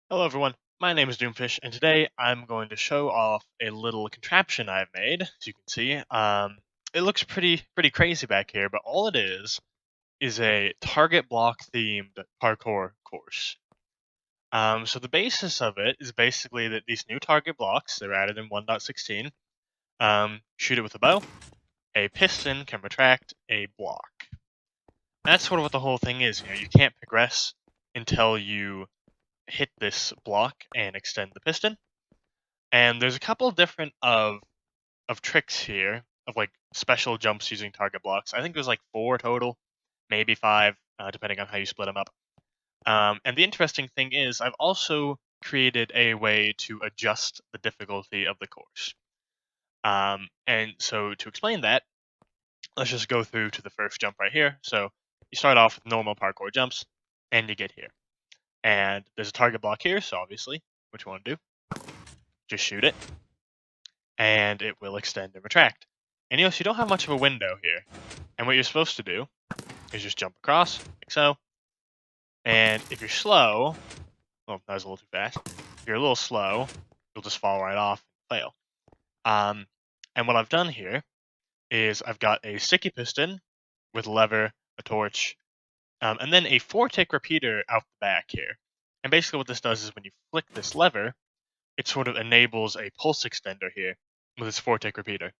Hello everyone, my name is Doomfish, and today I'm going to show off a little contraption I've made. As you can see, it looks pretty crazy back here, but all it is a target block themed parkour course. So the basis of it is basically that these new target blocks, they're added in 1.16, shoot it with a bow, a piston can retract a block. That's sort of what the whole thing is. You can't progress until you hit this block and extend the piston. And there's a couple different of tricks here of like special jumps using target blocks. I think there's like 4 total, maybe 5, depending on how you split them up. And the interesting thing is, I've also created a way to adjust the difficulty of the course. And so to explain that, let's just go through to the first jump right here. So you start off with normal parkour jumps, and you get here. And there's a target block here, so obviously, what you want to do, just shoot it, and it will extend and retract. And so you don't have much of a window here. And what you're supposed to do is just jump across, like so. And if you're slow, well, that was a little too fast. If you're a little slow, you'll just fall right off and fail. And what I've done here is I've got a sticky piston with a lever, a torch, and then a 4-tick repeater out the back here. And basically what this does is when you flick this lever, it sort of enables a pulse extender here with this 4-tick repeater.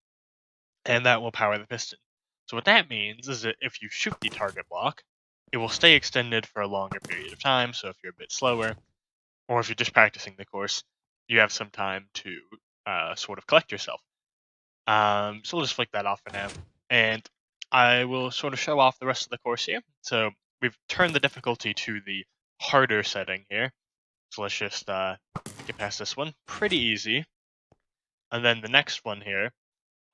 And that will power the piston. So what that means is that if you shoot the target block, it will stay extended for a longer period of time. So if you're a bit slower, or if you're just practicing the course, you have some time to sort of collect yourself. So we'll just flick that off for now. And I will sort of show off the rest of the course here. So we've turned the difficulty to the harder setting here. So let's just get past this one. Pretty easy. And then the next one here,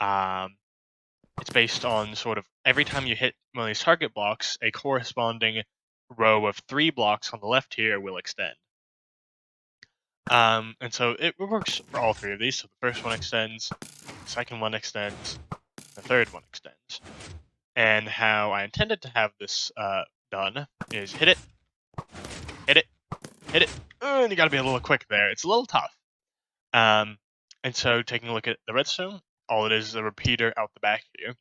it's based on sort of every time you hit one of these target blocks, a corresponding row of 3 blocks on the left here will extend. And so it works for all 3 of these. So the first one extends, the second one extends, the third one extends. And how I intended to have this done is hit it, hit it, hit it, and you gotta be a little quick there. It's a little tough. And so taking a look at the redstone, all it is a repeater out the back here.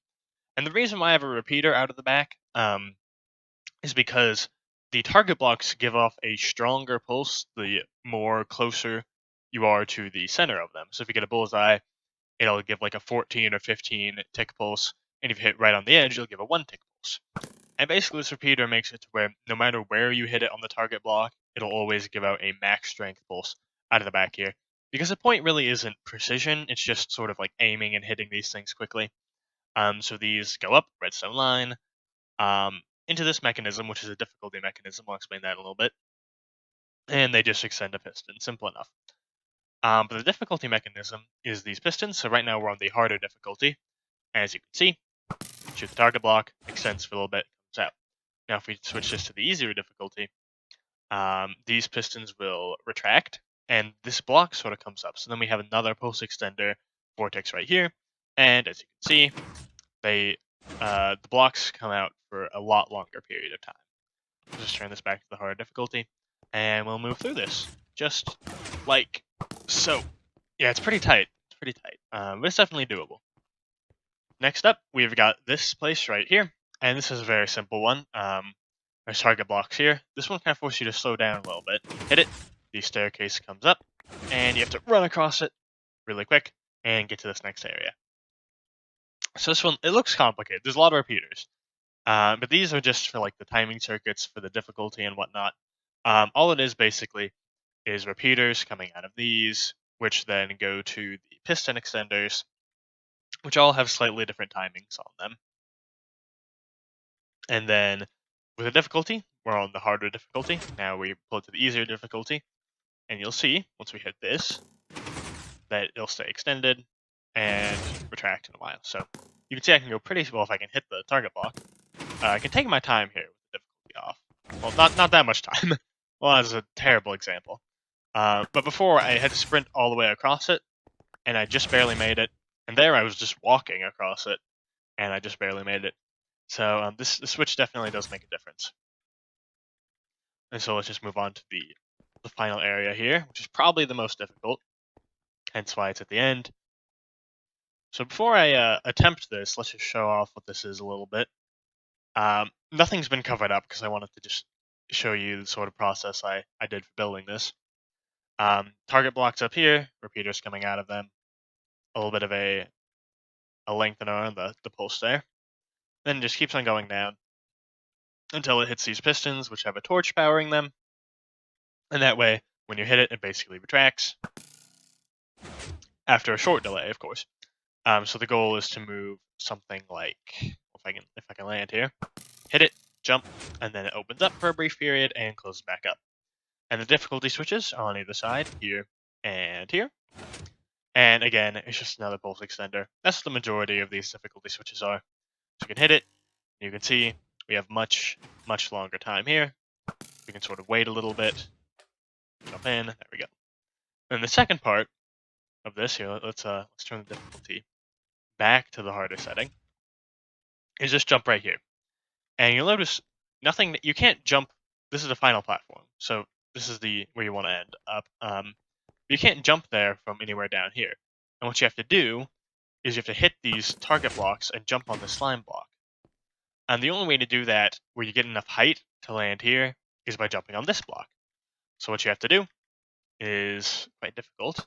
And the reason why I have a repeater out of the back is because the target blocks give off a stronger pulse the more closer you are to the center of them. So if you get a bullseye, it'll give like a 14 or 15 tick pulse, and if you hit right on the edge, it'll give a 1 tick pulse. And basically this repeater makes it to where no matter where you hit it on the target block, it'll always give out a max strength pulse out of the back here. Because the point really isn't precision, it's just sort of like aiming and hitting these things quickly. So these go up, redstone line, into this mechanism, which is a difficulty mechanism. I'll explain that in a little bit. And they just extend a piston. Simple enough. But the difficulty mechanism is these pistons. So right now we're on the harder difficulty. As you can see, shoot the target block, extends for a little bit, comes out. Now if we switch this to the easier difficulty, these pistons will retract, and this block sort of comes up. So then we have another pulse extender vortex right here. And as you can see, the blocks come out for a lot longer period of time. We'll just turn this back to the harder difficulty, and we'll move through this, just like so. Yeah, it's pretty tight. It's pretty tight, but it's definitely doable. Next up, we've got this place right here, and this is a very simple one. There's target blocks here. This one kind of forces you to slow down a little bit. Hit it, the staircase comes up, and you have to run across it really quick and get to this next area. So this one, it looks complicated. There's a lot of repeaters. But these are just for like the timing circuits for the difficulty and whatnot. All it is basically is repeaters coming out of these, which then go to the piston extenders, which all have slightly different timings on them. And then with the difficulty, we're on the harder difficulty. Now we pull it to the easier difficulty, and you'll see once we hit this that it'll stay extended and retract in a while. So you can see I can go pretty well if I can hit the target block. I can take my time here with the difficulty off. Well, not that much time. Well, that's a terrible example. But before, I had to sprint all the way across it, and I just barely made it. And there I was just walking across it, and I just barely made it. So this switch definitely does make a difference. And so let's just move on to the the final area here, which is probably the most difficult, hence why it's at the end. So before I attempt this, let's just show off what this is a little bit. Nothing's been covered up because I wanted to just show you the sort of process I did for building this. Target blocks up here, repeaters coming out of them, a little bit of a lengthener on the post there. Then it just keeps on going down until it hits these pistons, which have a torch powering them. And that way, when you hit it, it basically retracts after a short delay, of course. So the goal is to move something like, if I can land here, hit it, jump, and then it opens up for a brief period and closes back up. And the difficulty switches on either side, here and here. And again, it's just another pulse extender. That's the majority of these difficulty switches are. So you can hit it, you can see we have much longer time here. We can sort of wait a little bit, jump in, there we go. And the second part of this here, let's turn the difficulty back to the harder setting, is just jump right here. And you'll notice nothing, you can't jump, this is the final platform, so this is the where you want to end up. You can't jump there from anywhere down here. And what you have to do is you have to hit these target blocks and jump on the slime block. And the only way to do that where you get enough height to land here is by jumping on this block. So what you have to do is quite difficult.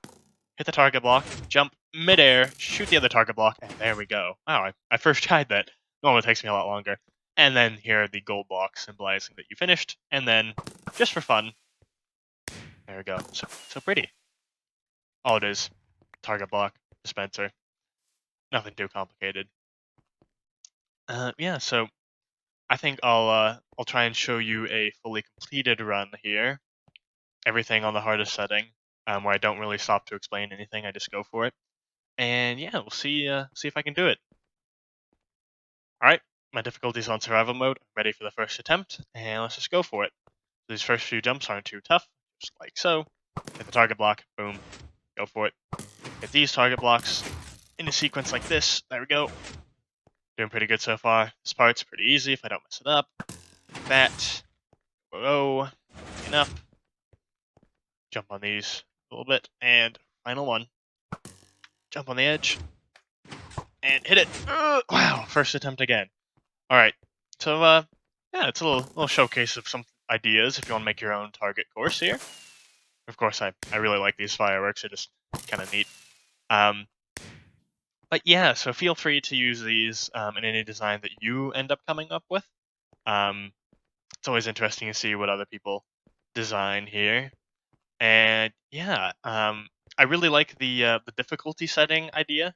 Hit the target block, jump midair, shoot the other target block, and there we go. Wow, I first tried that. Normally it takes me a lot longer. And then here are the gold blocks symbolizing that you finished. And then, just for fun, there we go. So pretty. All it is, target block, dispenser. Nothing too complicated. Yeah, so I think I'll try and show you a fully completed run here. Everything on the hardest setting, where I don't really stop to explain anything. I just go for it. And yeah, we'll see if I can do it. All right, my difficulty's on survival mode. I'm ready for the first attempt, and let's just go for it. These first few jumps aren't too tough, just like so. Hit the target block, boom, go for it. Hit these target blocks in a sequence like this. There we go. Doing pretty good so far. This part's pretty easy if I don't mess it up. That. Whoa. Enough. Jump on these a little bit. And final one. Jump on the edge. And hit it. Wow. First attempt again. Alright. So, yeah, it's a little showcase of some ideas if you want to make your own target course here. Of course, I really like these fireworks. They're just kind of neat. But yeah, so feel free to use these in any design that you end up coming up with. It's always interesting to see what other people design here. And yeah, I really like the difficulty setting idea.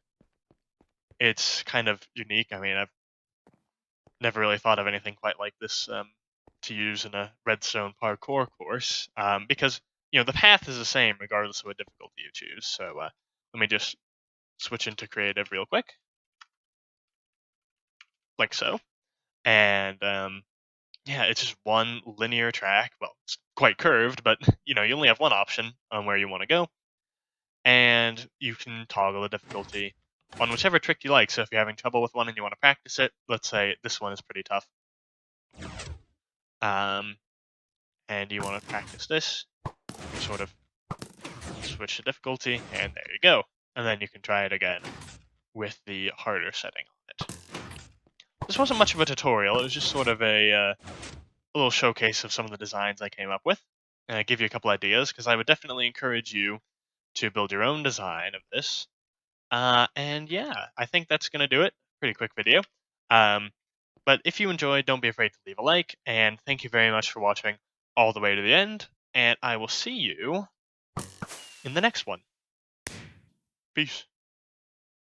It's kind of unique. I mean, I've never really thought of anything quite like this to use in a redstone parkour course, because the path is the same regardless of what difficulty you choose. So let me just switch into creative real quick, like so. And yeah, it's just one linear track. Well, it's quite curved, but you only have one option on where you want to go, and you can toggle the difficulty on whichever trick you like. So if you're having trouble with one and you want to practice it, let's say this one is pretty tough, and you want to practice this, you sort of switch the difficulty, and there you go. And then you can try it again with the harder setting on it. This wasn't much of a tutorial. It was just sort of a little showcase of some of the designs I came up with, and give you a couple ideas, because I would definitely encourage you to build your own design of this. And yeah, I think that's going to do it. Pretty quick video. But if you enjoyed, don't be afraid to leave a like, and thank you very much for watching all the way to the end, and I will see you in the next one. Peace.